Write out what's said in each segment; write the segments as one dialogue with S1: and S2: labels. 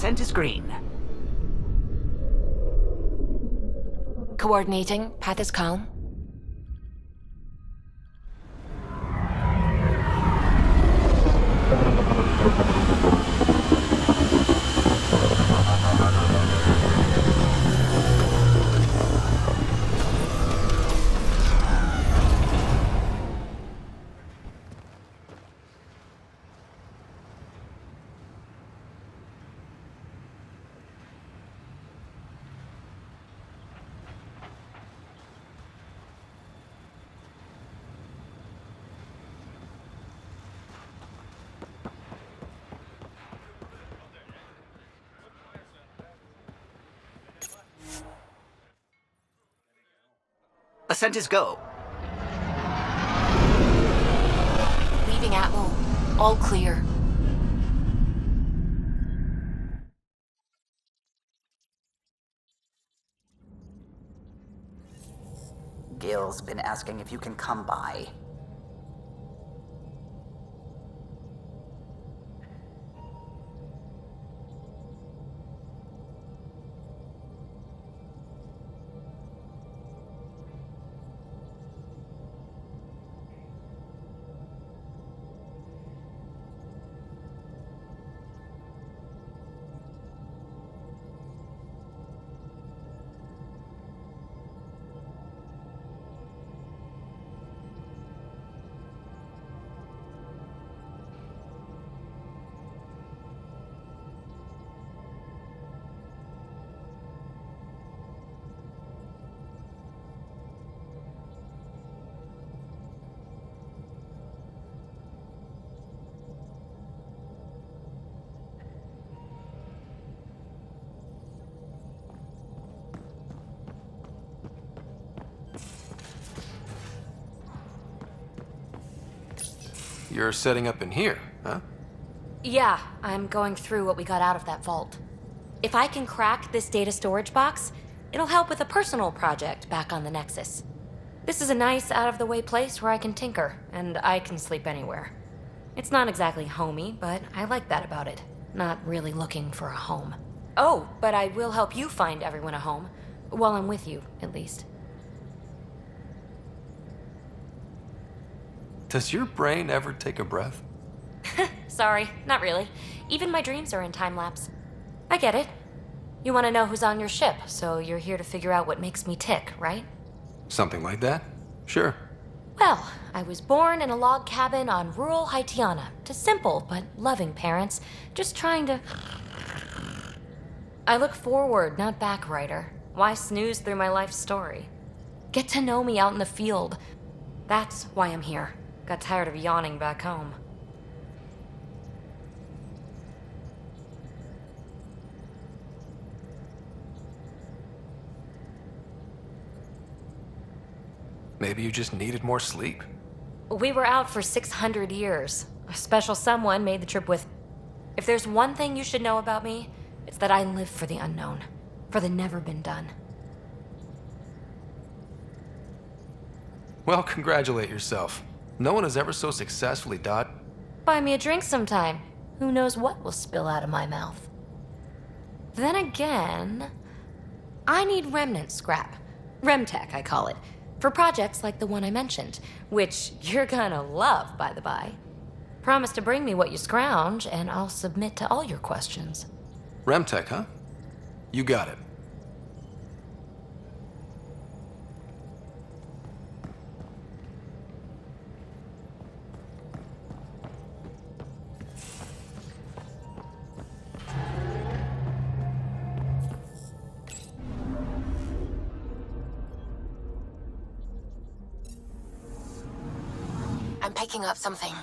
S1: Ascent is green.
S2: Coordinating. Path is calm.
S1: Ascent is go.
S2: Leaving Atmo. All clear.
S3: Gil's been asking if you can come by.
S4: You're setting up in here, huh?
S2: Yeah, I'm going through what we got out of that vault. If I can crack this data storage box, it'll help with a personal project back on the Nexus. This is a nice, out-of-the-way place where I can tinker, and I can sleep anywhere. It's not exactly homey, but I like that about it. Not really looking for a home. Oh, but I will help you find everyone a home. While I'm with you, at least.
S4: Does your brain ever take a breath?
S2: Sorry, not really. Even my dreams are in time-lapse. I get it. You want to know who's on your ship, so you're here to figure out what makes me tick, right?
S4: Something like that? Sure.
S2: Well, I was born in a log cabin on rural Haitiana to simple but loving parents, just trying to... I look forward, not back, writer. Why snooze through my life story? Get to know me out in the field. That's why I'm here. Got tired of yawning back home.
S4: Maybe you just needed more sleep.
S2: We were out for 600 years. A special someone made the trip with... If there's one thing you should know about me, it's that I live for the unknown. For the never been done.
S4: Well, congratulate yourself. No one has ever so successfully dodged.
S2: Buy me a drink sometime. Who knows what will spill out of my mouth. Then again... I need remnant scrap. Remtech, I call it. For projects like the one I mentioned. Which you're gonna love, by the by. Promise to bring me what you scrounge, and I'll submit to all your questions.
S4: Remtech, huh? You got it.
S2: I'm picking up something.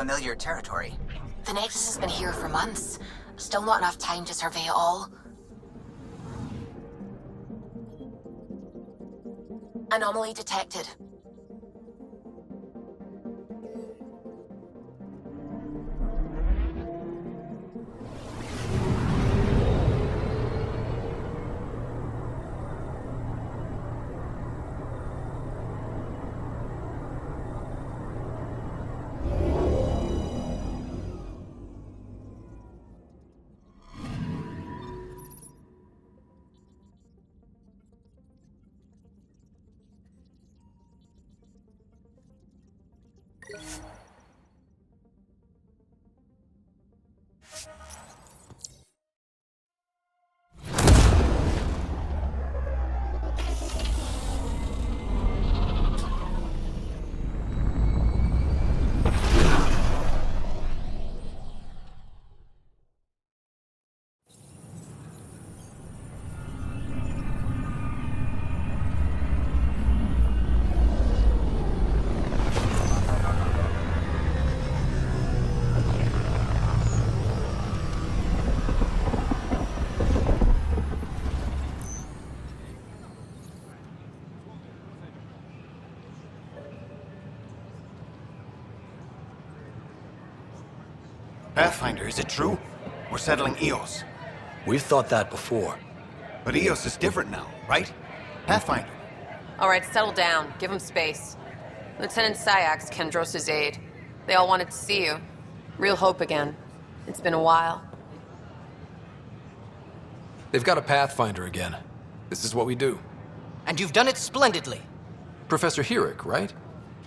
S3: familiar territory.
S5: The Nexus has been here for months. Still not enough time to survey it all. Anomaly detected.
S6: Pathfinder, is it true? We're settling Eos.
S7: We've thought that before.
S6: But Eos is different now, right? Pathfinder.
S8: All right, settle down. Give him space. Lieutenant Syax, Kendros' aide. They all wanted to see you. Real hope again. It's been a while.
S4: They've got a Pathfinder again. This is what we do.
S1: And you've done it splendidly.
S4: Professor Herrick, right?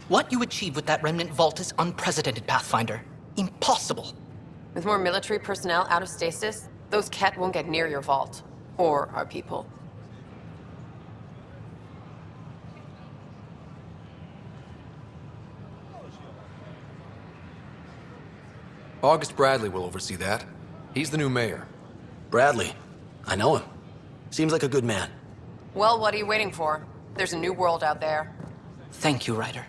S1: What you achieved with that remnant vault is unprecedented, Pathfinder. Impossible.
S8: With more military personnel out of stasis, those Ket won't get near your vault. Or our people.
S4: August Bradley will oversee that. He's the new mayor.
S7: Bradley. I know him. Seems like a good man.
S8: Well, what are you waiting for? There's a new world out there.
S1: Thank you, Ryder.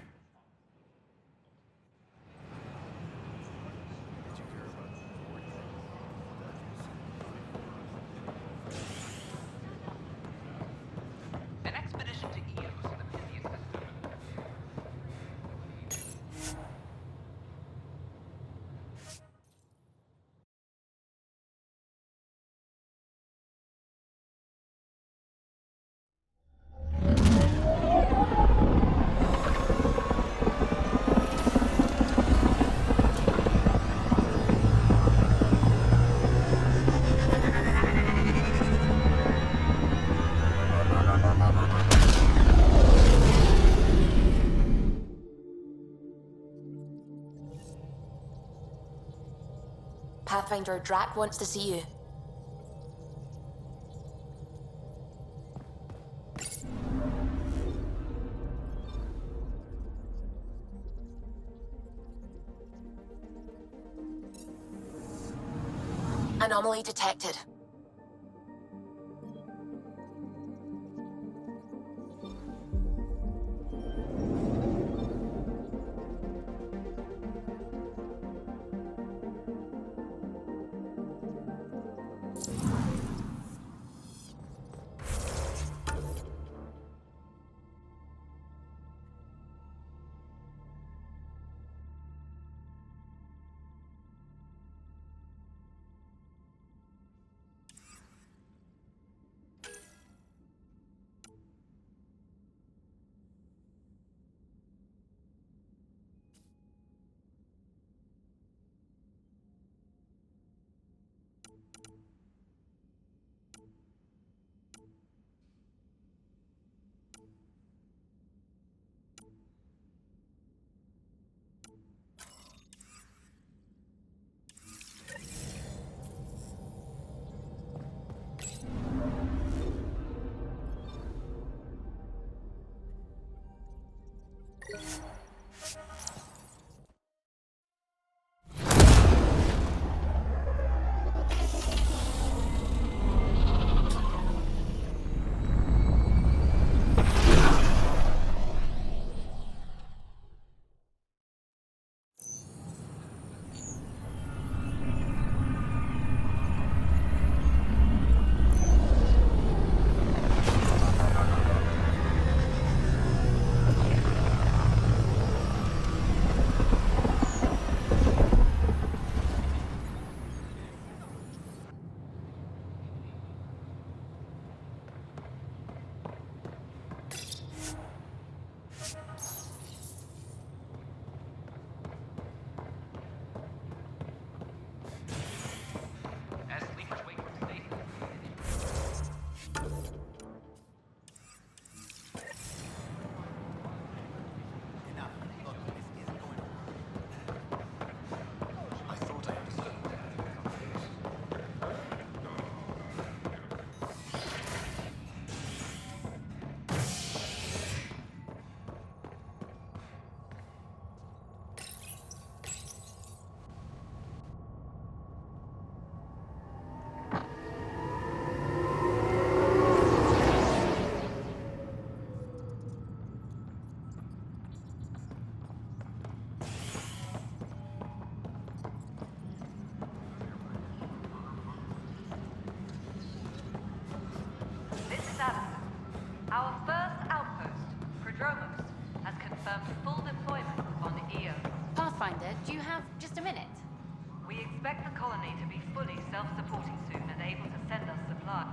S9: An expedition to Eos in the Pythian system.
S5: Pathfinder, Drac wants to see you. Anomaly detected.
S2: do you have just a minute?
S9: We expect the colony to be fully self-supporting soon and able to send us supplies.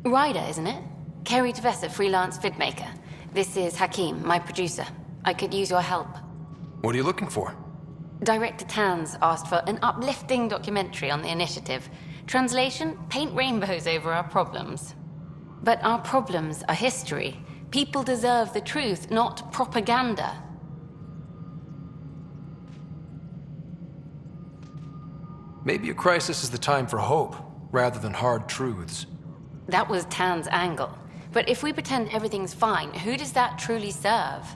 S2: Ryder, isn't it? Kerry Tevessa, freelance vidmaker. This is Hakeem, my producer. I could use your help.
S4: What are you looking for?
S2: Director Tans asked for an uplifting documentary on the initiative. Translation, paint rainbows over our problems. But our problems are history. People deserve the truth, not propaganda.
S4: Maybe a crisis is the time for hope, rather than hard truths.
S2: That was Tan's angle. But if we pretend everything's fine, who does that truly serve?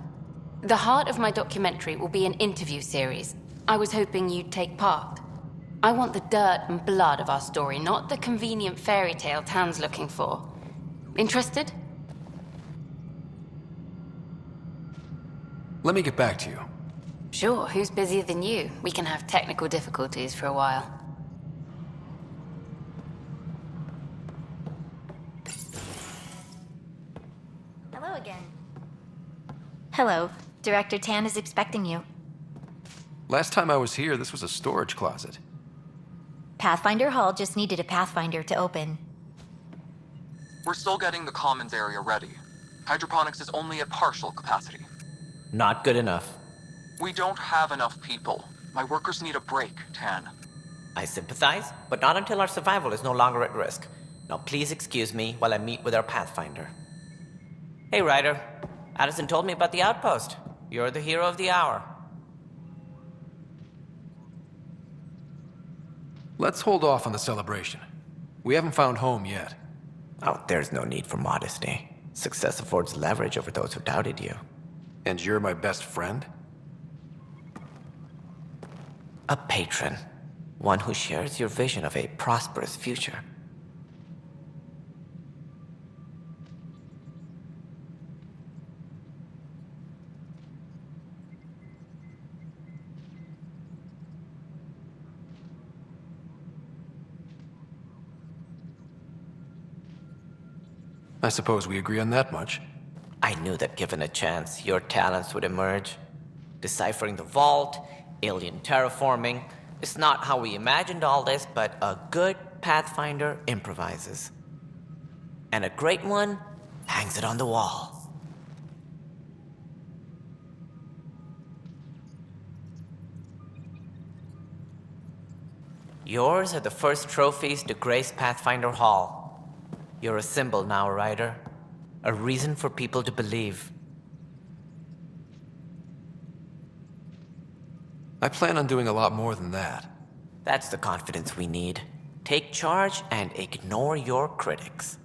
S2: The heart of my documentary will be an interview series. I was hoping you'd take part. I want the dirt and blood of our story, not the convenient fairy tale Tan's looking for. Interested?
S4: Let me get back to you.
S2: Sure, who's busier than you? We can have technical difficulties for a while.
S10: Hello again. Hello. Director Tan is expecting you.
S4: Last time I was here, this was a storage closet.
S10: Pathfinder Hall just needed a Pathfinder to open.
S11: We're still getting the commons area ready. Hydroponics is only at partial capacity.
S12: Not good enough.
S11: We don't have enough people. My workers need a break, Tan.
S12: I sympathize, but not until our survival is no longer at risk. Now please excuse me while I meet with our Pathfinder. Hey, Ryder. Addison told me about the outpost. You're the hero of the hour.
S4: Let's hold off on the celebration. We haven't found home yet.
S12: Oh, there's no need for modesty. Success affords leverage over those who doubted you.
S4: And you're my best friend?
S12: A patron. One who shares your vision of a prosperous future.
S4: I suppose we agree on that much.
S12: I knew that given a chance, your talents would emerge. Deciphering the vault, alien terraforming. It's not how we imagined all this, but a good Pathfinder improvises. And a great one hangs it on the wall. Yours are the first trophies to grace Pathfinder Hall. You're a symbol now, Ryder. A reason for people to believe.
S4: I plan on doing a lot more than that.
S12: That's the confidence we need. Take charge and ignore your critics.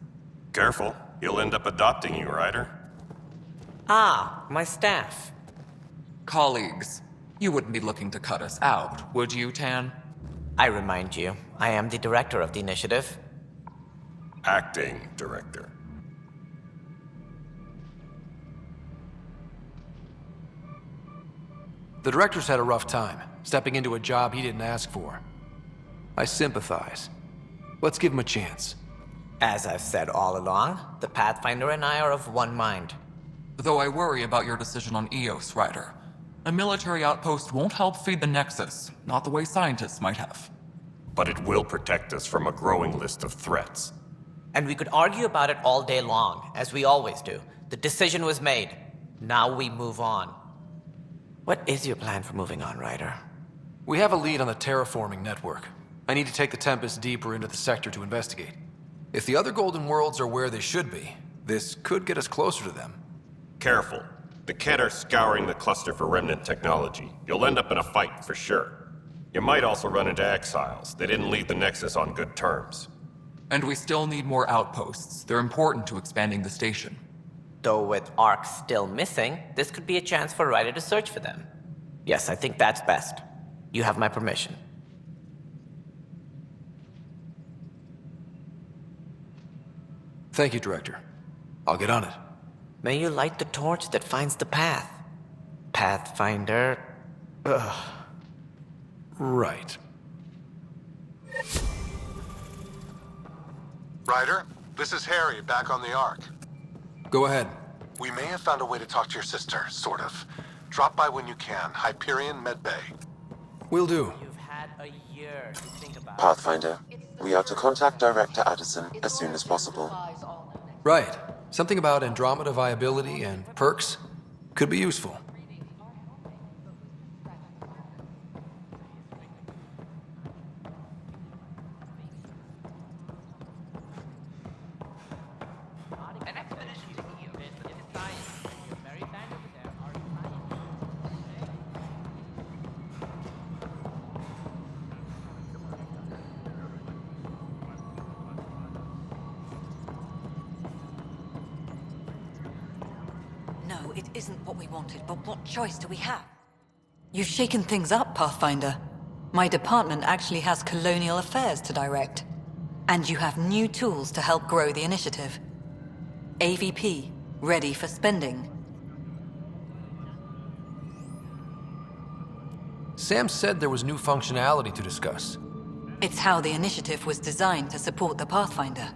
S6: Careful. He'll end up adopting you, Ryder.
S12: Ah, my staff.
S13: Colleagues, you wouldn't be looking to cut us out, would you, Tan?
S12: I remind you, I am the director of the initiative.
S6: Acting director.
S4: The director's had a rough time, stepping into a job he didn't ask for. I sympathize. Let's give him a chance.
S12: As I've said all along, the Pathfinder and I are of one mind.
S13: Though I worry about your decision on Eos, Ryder. A military outpost won't help feed the Nexus, not the way scientists might have.
S6: But it will protect us from a growing list of threats.
S12: And we could argue about it all day long, as we always do. The decision was made. Now we move on. What is your plan for moving on, Ryder?
S4: We have a lead on the terraforming network. I need to take the Tempest deeper into the sector to investigate. If the other Golden Worlds are where they should be, this could get us closer to them.
S6: Careful. The Kett are scouring the cluster for remnant technology. You'll end up in a fight for sure. You might also run into exiles. They didn't leave the Nexus on good terms.
S13: And we still need more outposts. They're important to expanding the station.
S12: Though with Ark still missing, this could be a chance for Ryder to search for them. Yes, I think that's best. You have my permission.
S4: Thank you, Director. I'll get on it.
S12: May you light the torch that finds the path. Pathfinder... Ugh.
S4: Right.
S14: Ryder, this is Harry, back on the Ark.
S4: Go ahead.
S14: We may have found a way to talk to your sister, sort of. Drop by when you can. Hyperion Med Bay.
S4: Will do.
S12: You've had a year to think about
S15: Pathfinder, we are to contact Director Addison as soon as possible.
S4: Right. Something about Andromeda viability and perks could be useful.
S9: No, it isn't what we wanted, but what choice do we have? You've shaken things up, Pathfinder. My department actually has colonial affairs to direct. And you have new tools to help grow the initiative. AVP, ready for spending.
S4: Sam said there was new functionality to discuss.
S9: It's how the initiative was designed to support the Pathfinder.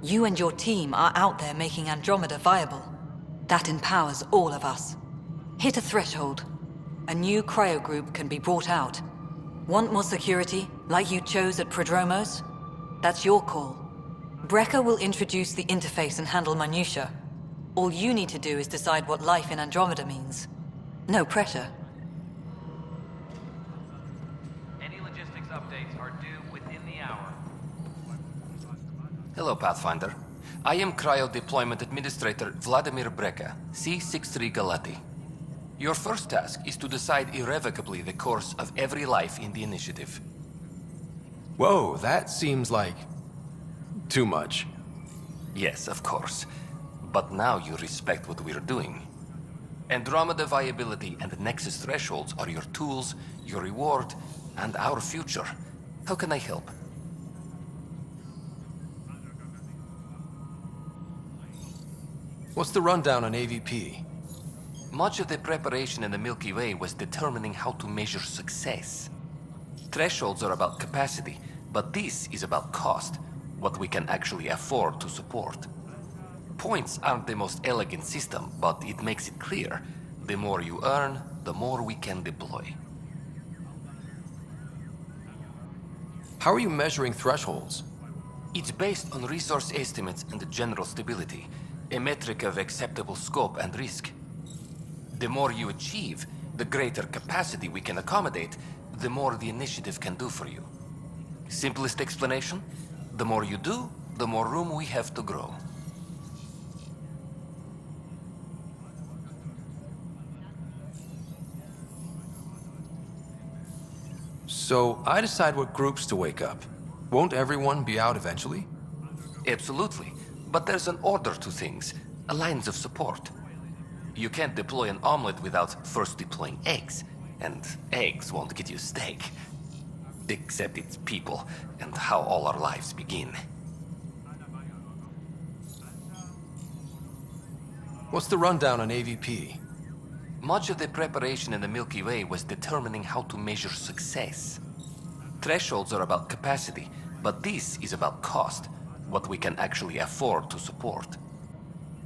S9: You and your team are out there making Andromeda viable. That empowers all of us. Hit a threshold. A new cryo group can be brought out. Want more security, like you chose at Prodromos? That's your call. Brecker will introduce the interface and handle minutiae. All you need to do is decide what life in Andromeda means. No pressure.
S16: Any logistics updates are due within the hour.
S17: Hello, Pathfinder. I am Cryo Deployment Administrator Vladimir Brecker, C-63 Galati. Your first task is to decide irrevocably the course of every life in the initiative.
S4: Whoa, that seems like too much.
S17: Yes, of course. But now you respect what we're doing. Andromeda viability and Nexus thresholds are your tools, your reward, and our future. How can I help?
S4: What's the rundown on AVP?
S17: Much of the preparation in the Milky Way was determining how to measure success. Thresholds are about capacity, but this is about cost, what we can actually afford to support. Points aren't the most elegant system, but it makes it clear. The more you earn, the more we can deploy.
S4: How are you measuring thresholds?
S17: It's based on resource estimates and general stability, a metric of acceptable scope and risk. The more you achieve, the greater capacity we can accommodate, the more the initiative can do for you. Simplest explanation? The more you do, the more room we have to grow.
S4: So I decide what groups to wake up. Won't everyone be out eventually?
S17: Absolutely. But there's an order to things, a lines of support. You can't deploy an omelet without first deploying eggs, and eggs won't get you steak. Except it's people, and how all our lives begin.
S4: What's the rundown on AVP?
S17: Much of the preparation in the Milky Way was determining how to measure success. Thresholds are about capacity, but this is about cost, what we can actually afford to support.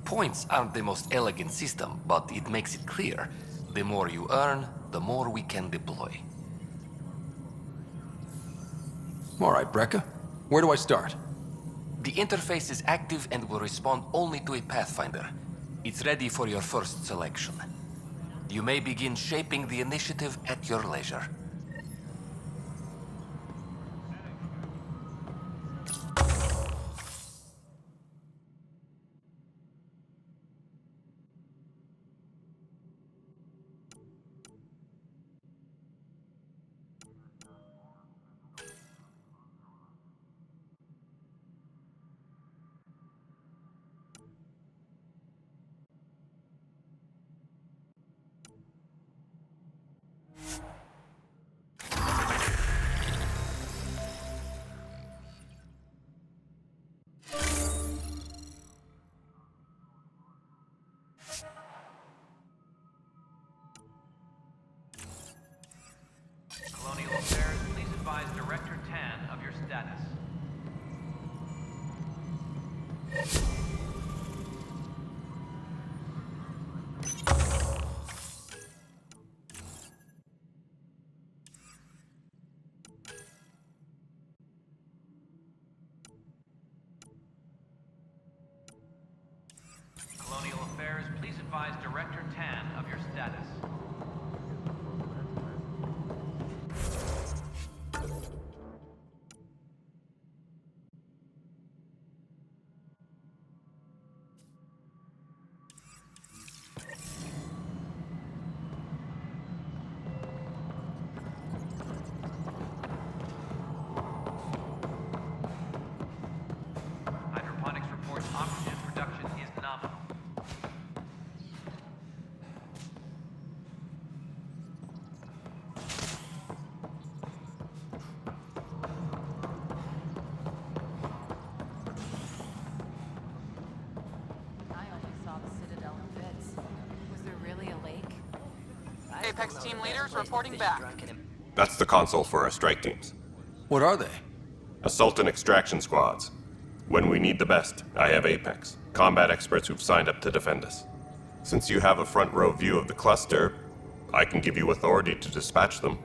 S17: Points aren't the most elegant system, but it makes it clear. The more you earn, the more we can deploy.
S4: All right, Brecker. Where do I start?
S17: The interface is active and will respond only to a Pathfinder. It's ready for your first selection. You may begin shaping the initiative at your leisure.
S16: Colonial Affairs, please advise Director Tan of your status. Colonial Affairs, please advise Director Tan of your status. Hydroponics reports oxygen production is nominal.
S18: I only saw the Citadel in bits. Was there really a lake?
S11: Apex team leaders reporting back.
S6: That's the console for our strike teams.
S4: What are they?
S6: Assault and extraction squads. When we need the best, I have Apex, combat experts who've signed up to defend us. Since you have a front row view of the cluster, I can give you authority to dispatch them.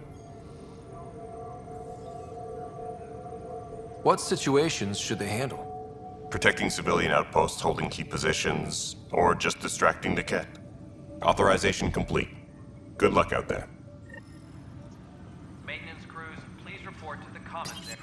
S4: What situations should they handle?
S6: Protecting civilian outposts holding key positions, or just distracting the Ket. Authorization complete. Good luck out there.
S16: Maintenance crews, please report to the commons area.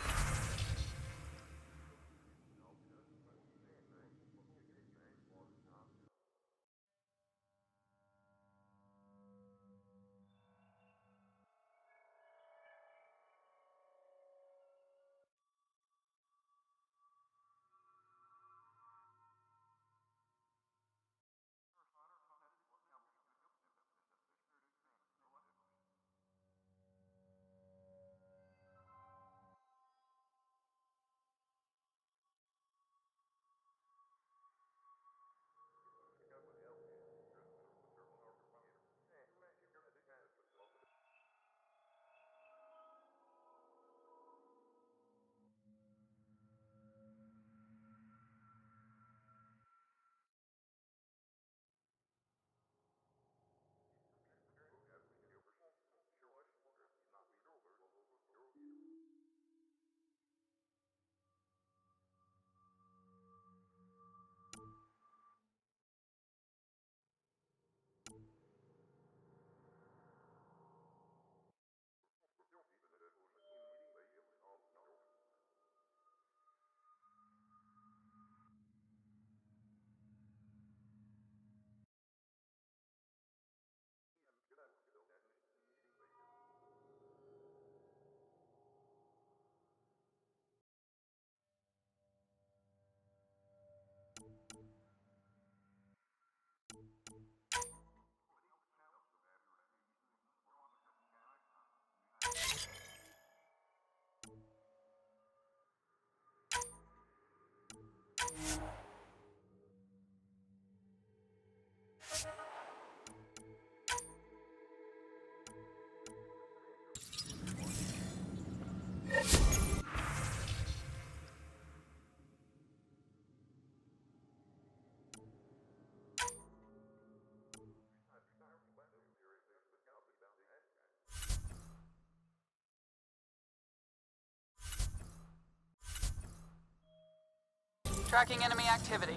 S11: Tracking enemy activity.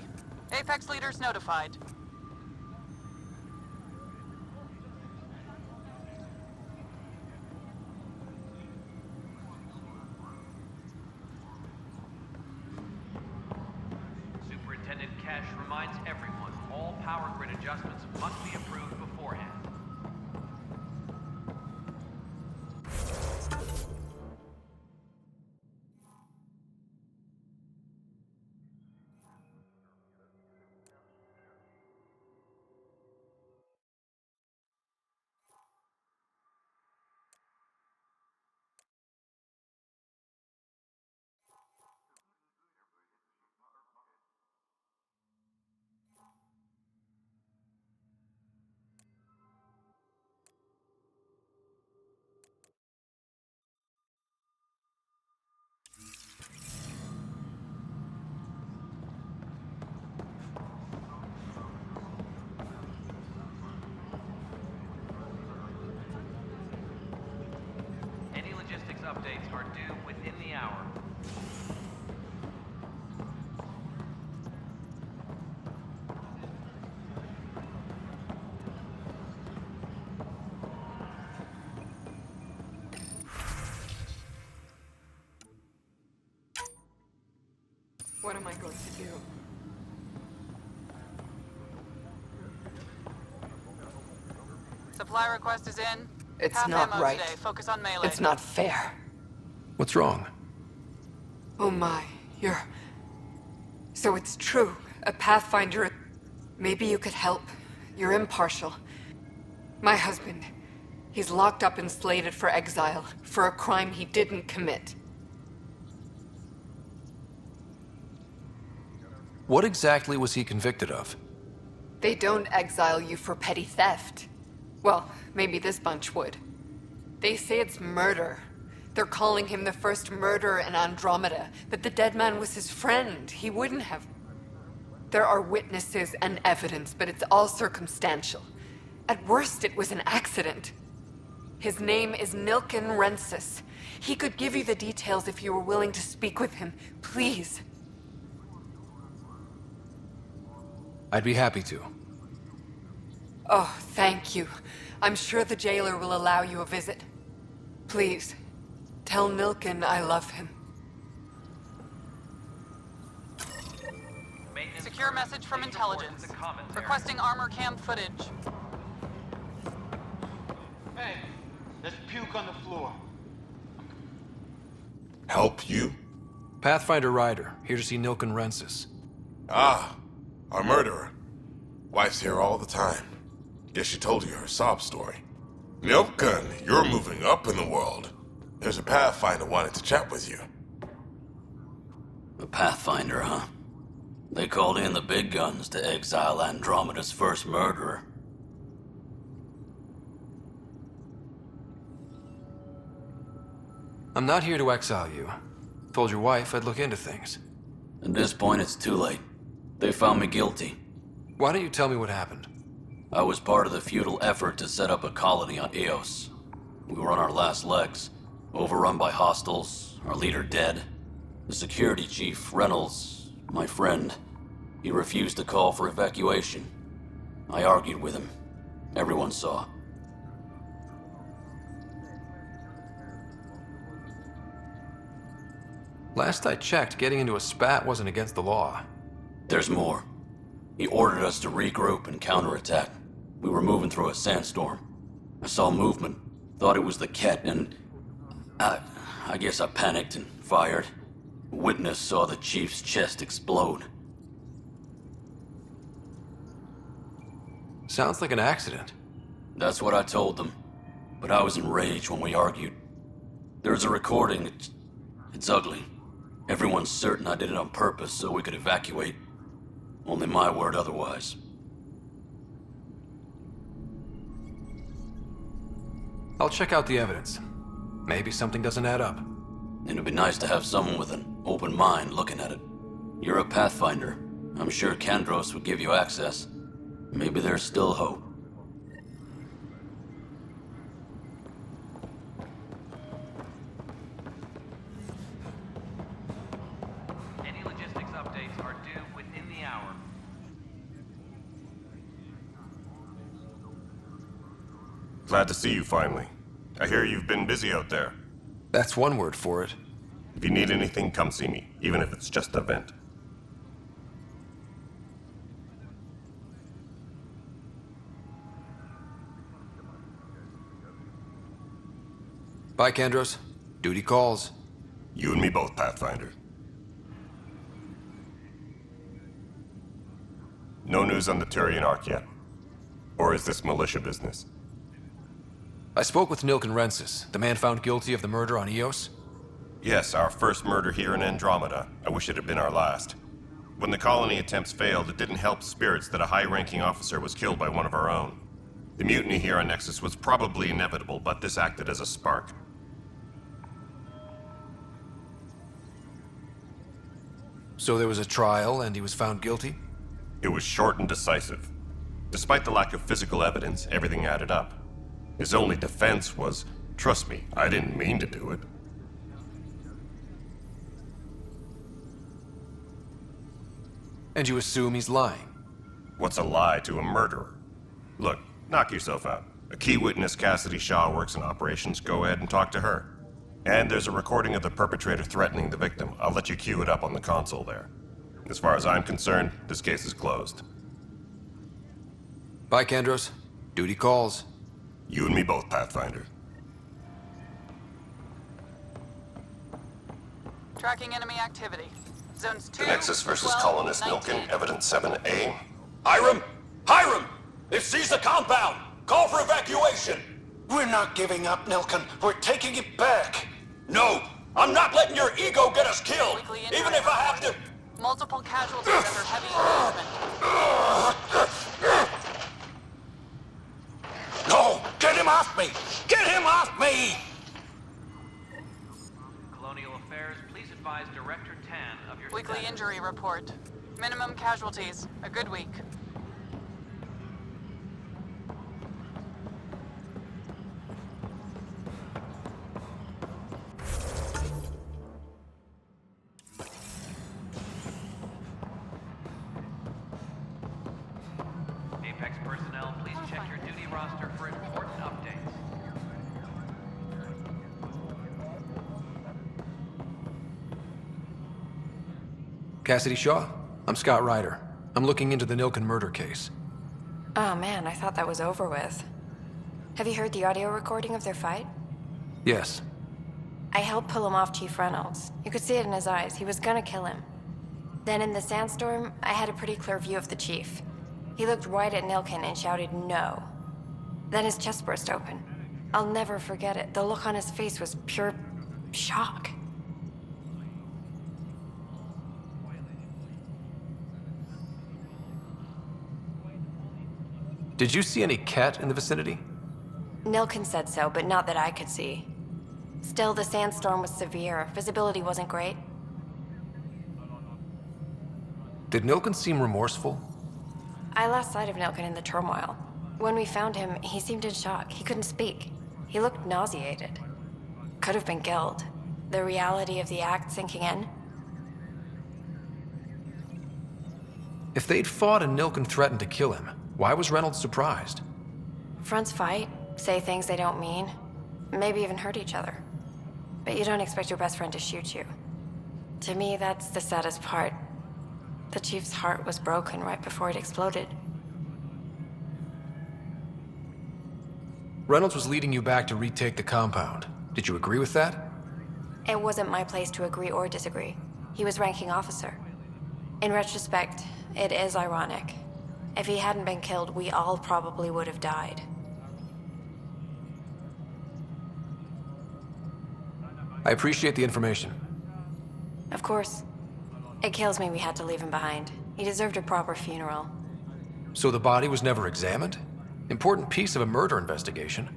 S11: Apex leaders notified.
S16: Superintendent Cash reminds everyone all power grid adjustments must be approved beforehand. Updates are due within the hour.
S19: supply request is in.
S1: It's
S19: Half
S1: not
S19: ammo
S1: right.
S19: Today. Focus on melee.
S1: It's not fair.
S4: What's wrong?
S1: Oh my, you're... So it's true. A Pathfinder... Maybe you could help. You're impartial. My husband... He's locked up and slated for exile, for a crime he didn't commit.
S4: What exactly was he convicted of?
S1: They don't exile you for petty theft. Well, maybe this bunch would. They say it's murder. They're calling him the first murderer in Andromeda, but the dead man was his friend. He wouldn't have... There are witnesses and evidence, but it's all circumstantial. At worst, it was an accident. His name is Nilken Rensis. He could give you the details if you were willing to speak with him. Please.
S4: I'd be happy to.
S1: Oh, thank you. I'm sure the jailer will allow you a visit. Please, tell Nilken I love him.
S19: Secure message from intelligence. Requesting armor cam footage.
S20: Hey, there's puke on the floor.
S21: Help you?
S4: Pathfinder Ryder, here to see Nilken Rensis.
S21: Ah, our murderer. Wife's here all the time. Guess she told you her sob story. Nilken, you're moving up in the world. There's a Pathfinder wanted to chat with you.
S7: A Pathfinder, huh? They called in the big guns to exile Andromeda's first murderer.
S4: I'm not here to exile you. Told your wife I'd look into things.
S7: At this point, it's too late. They found me guilty.
S4: Why don't you tell me what happened?
S7: I was part of the futile effort to set up a colony on Eos. We were on our last legs, overrun by hostiles, our leader dead. The security chief, Reynolds, my friend, he refused to call for evacuation. I argued with him. Everyone saw.
S4: Last I checked, getting into a spat wasn't against the law.
S7: There's more. He ordered us to regroup and counterattack. We were moving through a sandstorm. I saw movement, thought it was the Ket, and... I guess I panicked and fired. A witness saw the chief's chest explode.
S4: Sounds like an accident.
S7: That's what I told them. But I was enraged when we argued. There's a recording. It's ugly. Everyone's certain I did it on purpose so we could evacuate. Only my word otherwise.
S4: I'll check out the evidence. Maybe something doesn't add up.
S7: It'd be nice to have someone with an open mind looking at it. You're a Pathfinder. I'm sure Kandros would give you access. Maybe there's still hope.
S16: Any logistics updates are due within the hour.
S6: Glad to see you finally. I hear you've been busy out there.
S4: That's one word for it.
S6: If you need anything, come see me, even if it's just a vent.
S4: Bye, Kandros. Duty calls.
S6: You and me both, Pathfinder. No news on the Turian Ark yet? Or is this militia business?
S4: I spoke with Nilken Rensis, the man found guilty of the murder on Eos.
S6: Yes, our first murder here in Andromeda. I wish it had been our last. When the colony attempts failed, it didn't help spirits that a high-ranking officer was killed by one of our own. The mutiny here on Nexus was probably inevitable, but this acted as a spark.
S4: So there was a trial, and he was found guilty?
S6: It was short and decisive. Despite the lack of physical evidence, everything added up. His only defense was, trust me, I didn't mean to do it.
S4: And you assume he's lying?
S6: What's a lie to a murderer? Look, knock yourself out. A key witness, Cassidy Shaw, works in operations. Go ahead and talk to her. And there's a recording of the perpetrator threatening the victim. I'll let you cue it up on the console there. As far as I'm concerned, this case is closed.
S4: Bye, Kandros. Duty calls.
S6: You and me both, Pathfinder.
S19: Tracking enemy activity. Zones 2,
S6: Nexus versus
S19: 12,
S6: colonist
S19: 19.
S6: Milken, evidence 7A.
S3: Hiram! Hiram! They've seized the compound! Call for evacuation!
S14: We're not giving up, Nilken. We're taking it back.
S3: No! I'm not letting your ego get us killed! Even if I have to...
S19: Multiple casualties under heavy engagement.
S3: No! Get him off me! Get him off me!
S16: Colonial Affairs, please advise Director Tan of your
S19: Weekly
S16: status.
S19: injury report. Minimum casualties. A good week.
S16: Apex personnel, please check your duty roster for important updates.
S4: Cassidy Shaw, I'm Scott Ryder. I'm looking into the Nilken murder case.
S22: Oh man, I thought that was over with. Have you heard the audio recording of their fight?
S4: Yes.
S22: I helped pull him off Chief Reynolds. You could see it in his eyes. He was gonna kill him. Then in the sandstorm, I had a pretty clear view of the chief. He looked right at Nilken and shouted no. Then his chest burst open. I'll never forget it. The look on his face was pure shock.
S4: Did you see any cat in the vicinity?
S22: Nilken said so, but not that I could see. Still, the sandstorm was severe. Visibility wasn't great.
S4: Did Nilken seem remorseful?
S22: I lost sight of Nilken in the turmoil. When we found him, he seemed in shock. He couldn't speak. He looked nauseated. Could have been guilt. The reality of the act sinking in.
S4: If they'd fought and Nilken threatened to kill him, why was Reynolds surprised?
S22: Fronts fight, say things they don't mean, maybe even hurt each other. But you don't expect your best friend to shoot you. To me, that's the saddest part. The chief's heart was broken right before it exploded.
S4: Reynolds was leading you back to retake the compound. Did you agree with that?
S22: It wasn't my place to agree or disagree. He was ranking officer. In retrospect, it is ironic. If he hadn't been killed, we all probably would have died.
S4: I appreciate the information.
S22: Of course. It kills me we had to leave him behind. He deserved a proper funeral.
S4: So the body was never examined? Important piece of a murder investigation.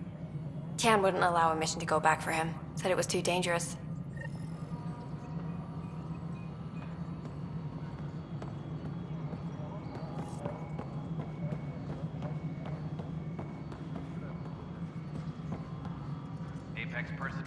S22: Tian wouldn't allow a mission to go back for him. Said it was too dangerous.
S16: Apex person.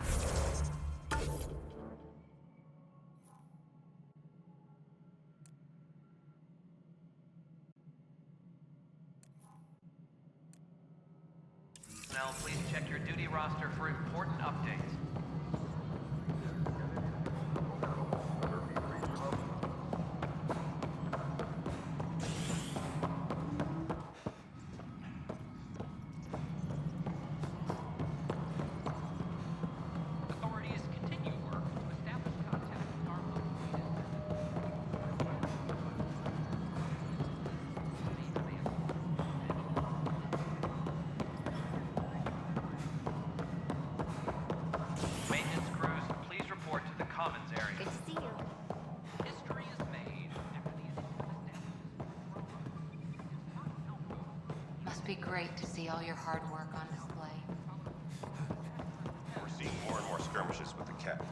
S16: Now, please check your duty roster for important updates. Authorities continue work to establish contact with our maintenance crews, please report to the commons area.
S10: Good to see you.
S16: History is made after the
S18: Must be great to see all your hard work on display.
S6: We're seeing more and more skirmishes with the cat.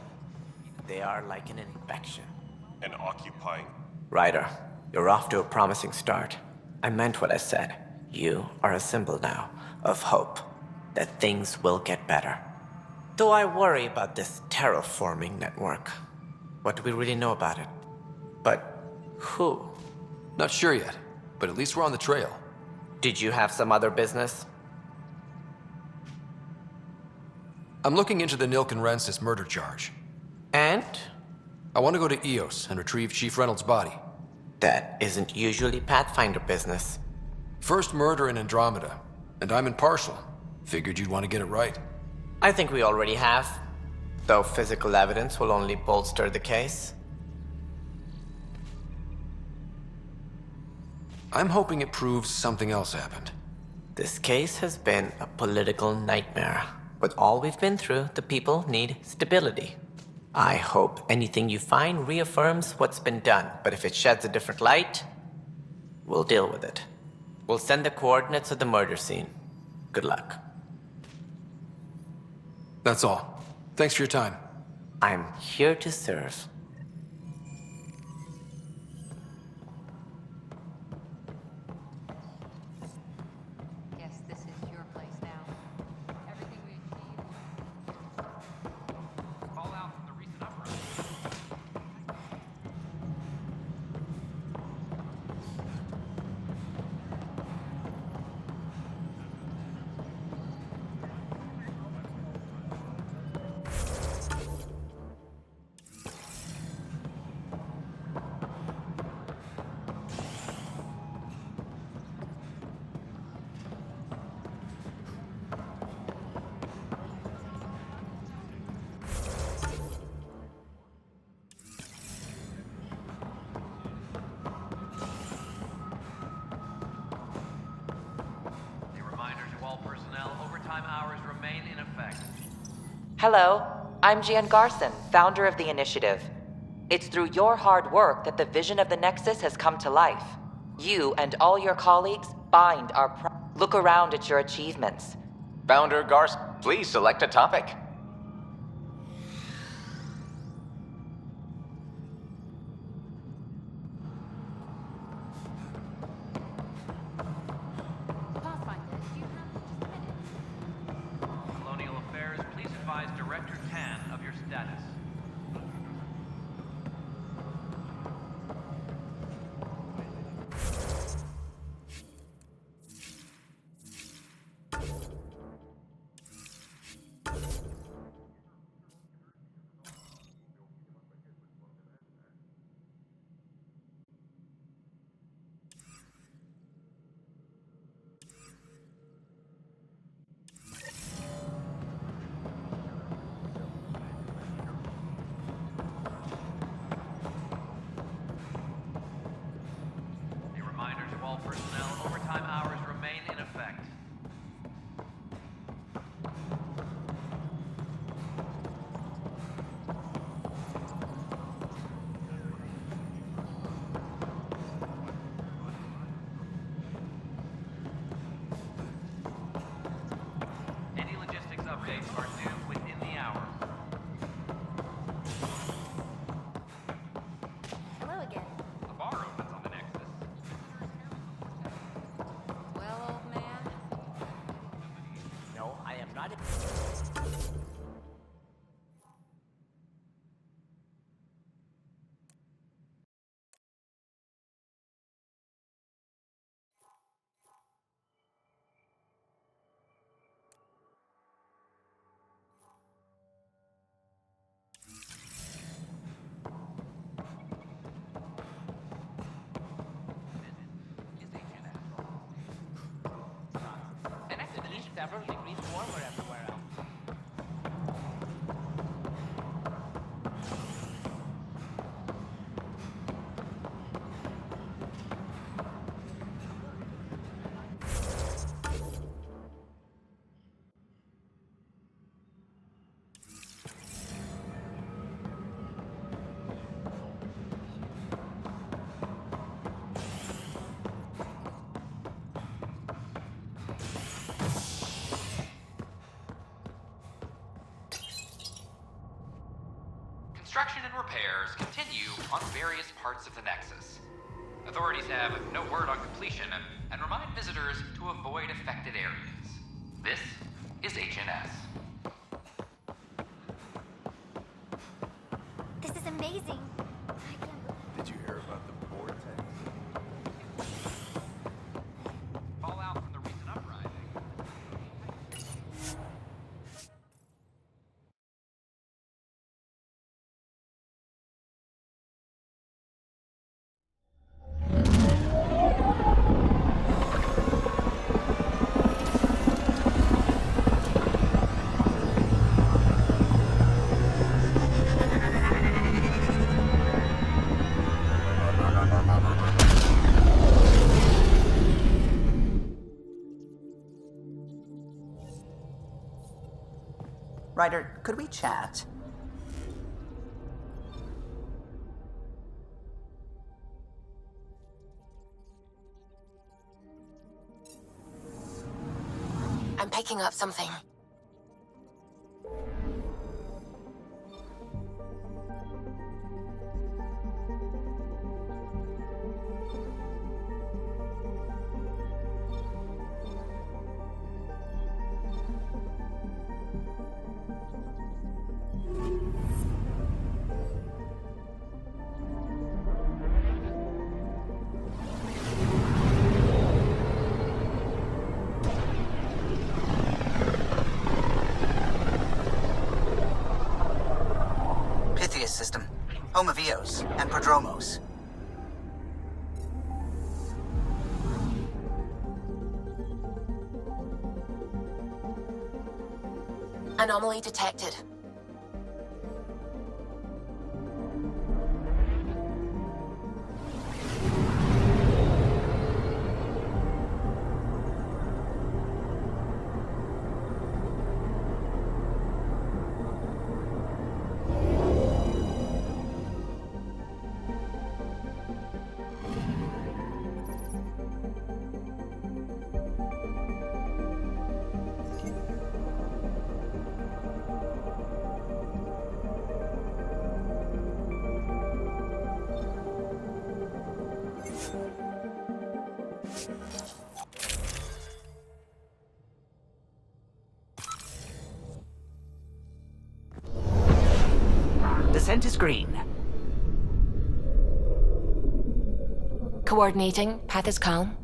S12: They are like an infection.
S6: And occupying.
S12: Ryder, you're off to a promising start. I meant what I said. You are a symbol now of hope that things will get better. Though I worry about this terraforming network. What do we really know about it? But who?
S4: Not sure yet, but at least we're on the trail.
S12: Did you have some other business?
S4: I'm looking into the Nilken-Rensis murder charge.
S12: And?
S4: I want to go to EOS and retrieve Chief Reynolds' body.
S12: That isn't usually Pathfinder business.
S4: First murder in Andromeda, and I'm impartial. Figured you'd want to get it right.
S12: I think we already have, though physical evidence will only bolster the case.
S4: I'm hoping it proves something else happened.
S12: This case has been a political nightmare. With all we've been through, the people need stability. I hope anything you find reaffirms what's been done, but if it sheds a different light, we'll deal with it. We'll send the coordinates of the murder scene. Good luck.
S4: That's all. Thanks for your time.
S12: I'm here to serve.
S18: Guess this is your place now. Everything we achieved.
S16: Fallout from the recent uprising. Overtime hours remain in effect.
S5: Hello, I'm Gian Garson, founder of the initiative. It's through your hard work that the vision of the Nexus has come to life. You and all your colleagues bind our Look around at your achievements.
S8: Founder Garson, please select a topic.
S16: Colonial Affairs, please advise Director Tan of your status. Personnel, overtime hours remain in effect. Any logistics updates are due within the hour.
S10: Hello again.
S16: The bar opens on the Nexus.
S18: Well, old man.
S12: No, I am not. And at least several degrees warmer everywhere else.
S23: Construction and repairs continue on various parts of the Nexus. Authorities have no word on completion and remind visitors to avoid affected areas. This is HNS.
S10: This is amazing.
S21: Did you hear about the vortex?
S16: Fallout from the recent uprising.
S2: Ryder, could we chat?
S22: I'm picking up something.
S2: System, home of Eos and Prodromos.
S22: Anomaly detected.
S2: Descent is green.
S22: Coordinating. Path is calm.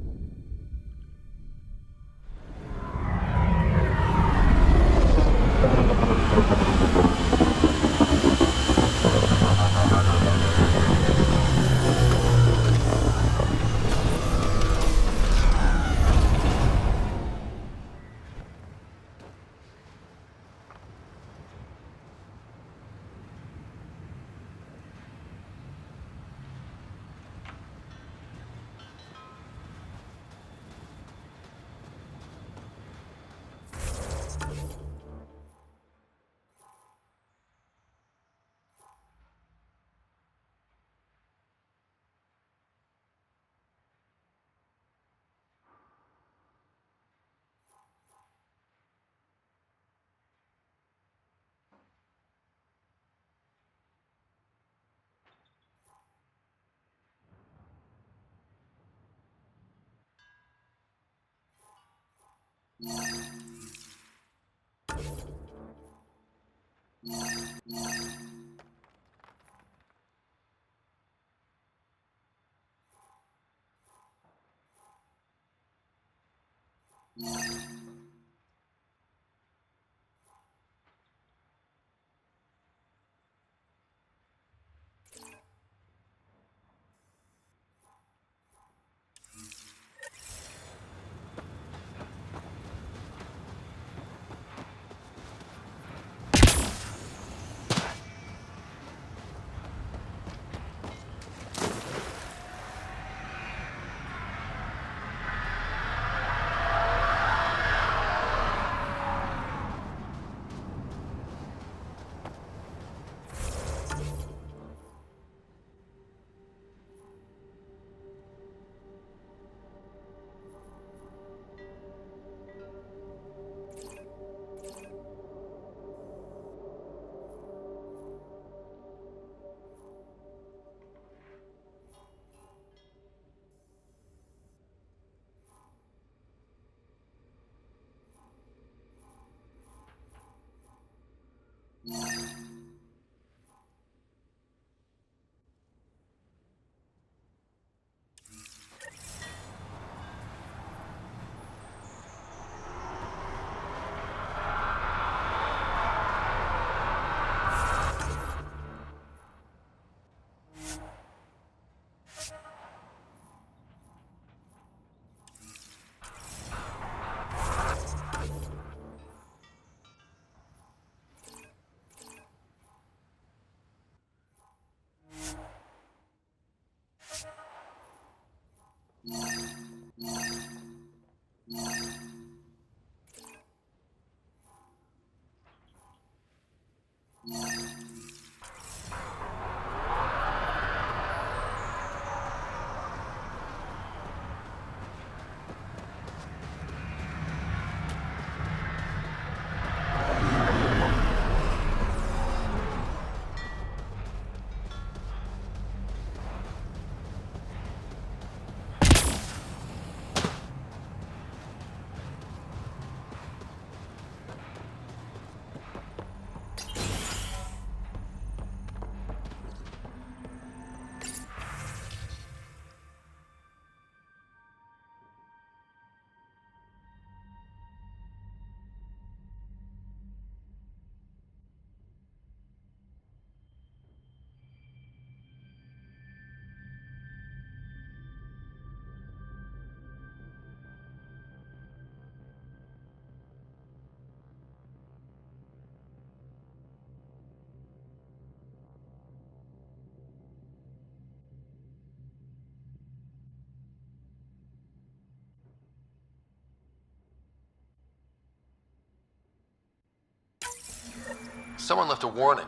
S4: Someone left a warning.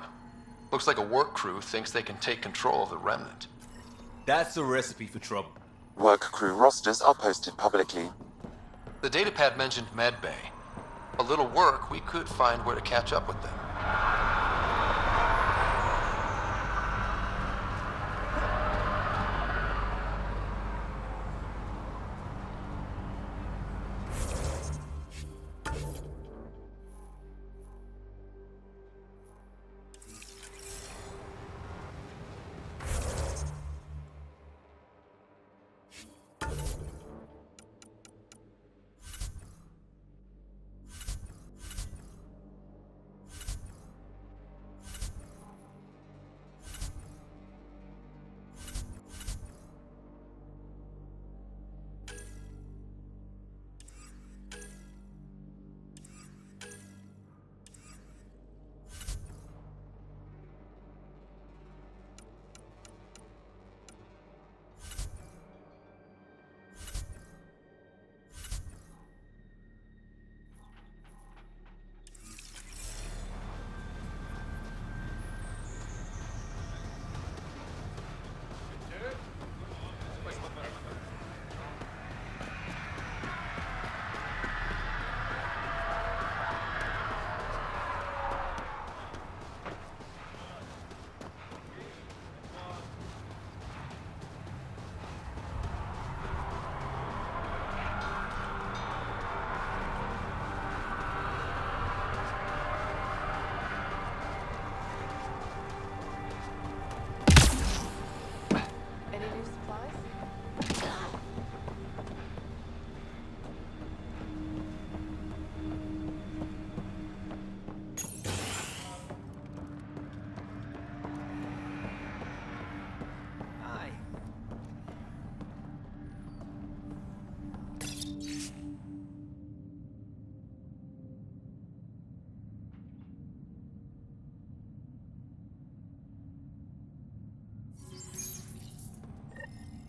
S4: Looks like a work crew thinks they can take control of the remnant.
S9: That's a recipe for trouble.
S13: Work crew rosters are posted publicly.
S4: The datapad mentioned Medbay. A little work, we could find where to catch up with them.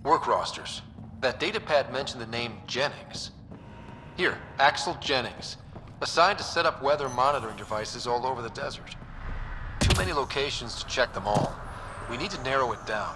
S4: Work rosters. That datapad mentioned the name Jennings. Here, Axel Jennings. Assigned to set up weather monitoring devices all over the desert. Too many locations to check them all. We need to narrow it down.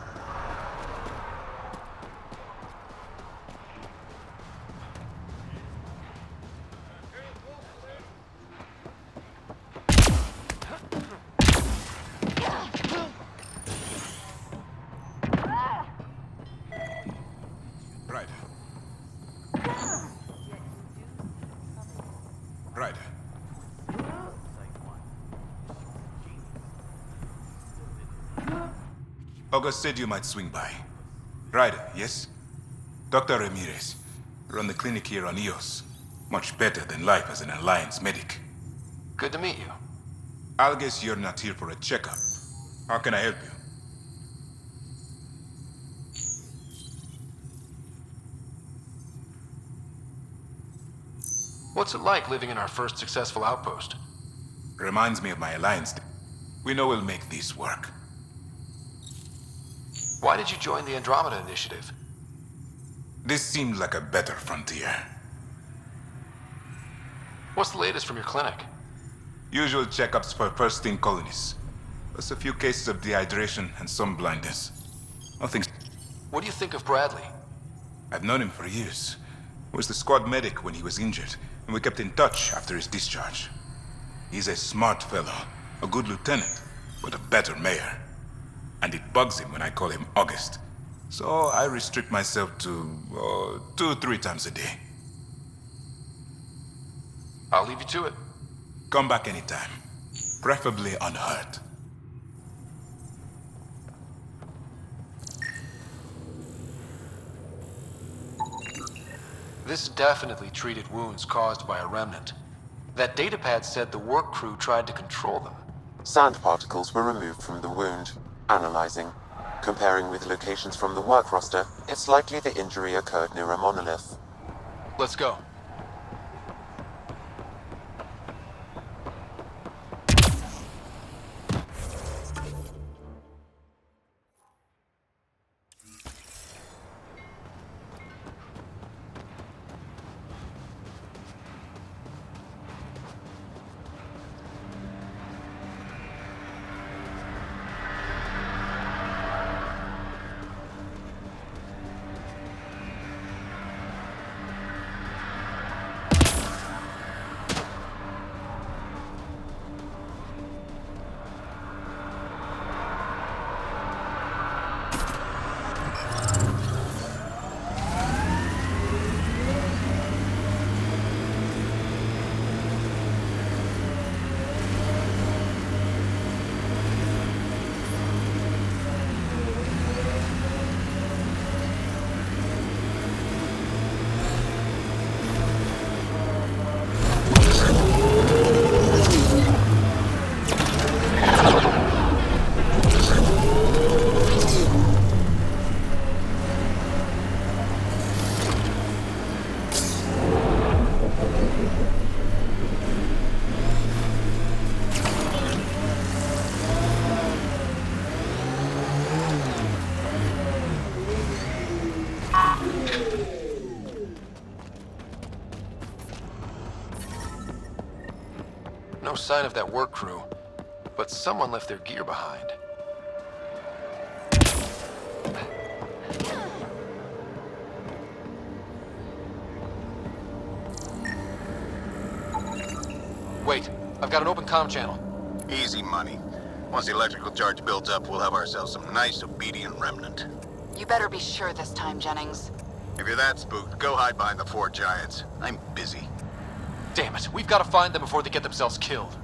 S15: August said you might swing by. Ryder, yes? Dr. Ramirez. Run the clinic here on EOS. Much better than life as an Alliance medic.
S4: Good to meet you.
S15: I'll guess you're not here for a checkup. How can I help you?
S4: What's it like living in our first successful outpost?
S15: Reminds me of my Alliance. We know we'll make this work.
S4: Why did you join the Andromeda Initiative?
S15: This seemed like a better frontier.
S4: What's the latest from your clinic?
S15: Usual checkups for first-in colonies. Plus a few cases of dehydration and some blindness. Nothing.
S4: What do you think of Bradley?
S15: I've known him for years. He was the squad medic when he was injured, and we kept in touch after his discharge. He's a smart fellow, a good lieutenant, but a better mayor. And it bugs him when I call him August. So I restrict myself to 2-3 times a day.
S4: I'll leave you to it.
S15: Come back anytime. Preferably unhurt.
S4: This definitely treated wounds caused by a remnant. That datapad said the work crew tried to control them.
S13: Sand particles were removed from the wound. Analyzing. Comparing with locations from the work roster, it's likely the injury occurred near a monolith.
S4: Let's go. No sign of that work crew, but someone left their gear behind. Wait, I've got an open comm channel.
S1: Easy money. Once the electrical charge builds up, we'll have ourselves some nice, obedient remnant.
S19: You better be sure this time, Jennings.
S1: If you're that spooked, go hide behind the four giants. I'm busy.
S4: Damn it, we've got to find them before they get themselves killed.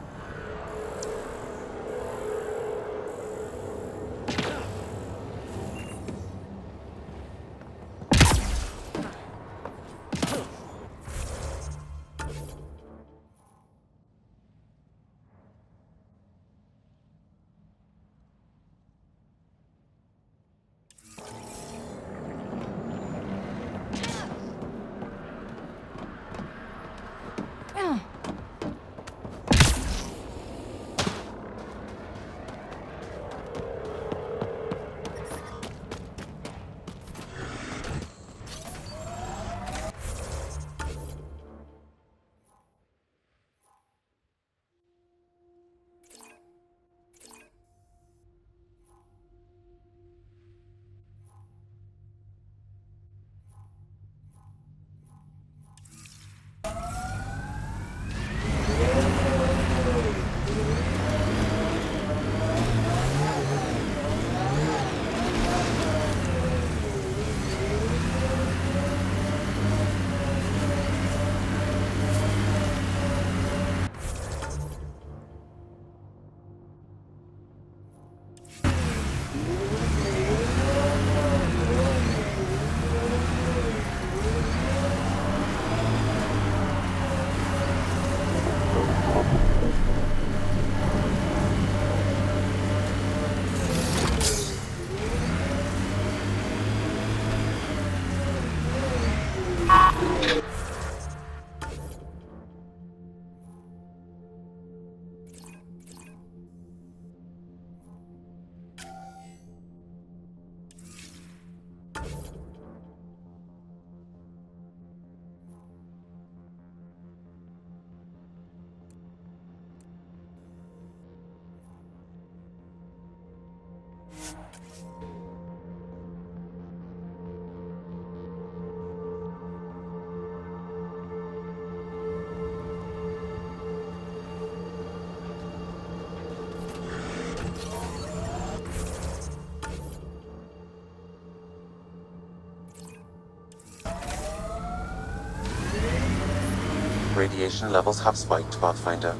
S13: Radiation levels have spiked, Pathfinder.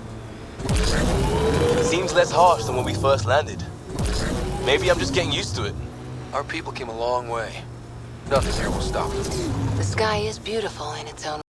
S11: Seems less harsh than when we first landed. Maybe I'm just getting used to it.
S4: Our people came a long way. Nothing here will stop them.
S19: The sky is beautiful in its own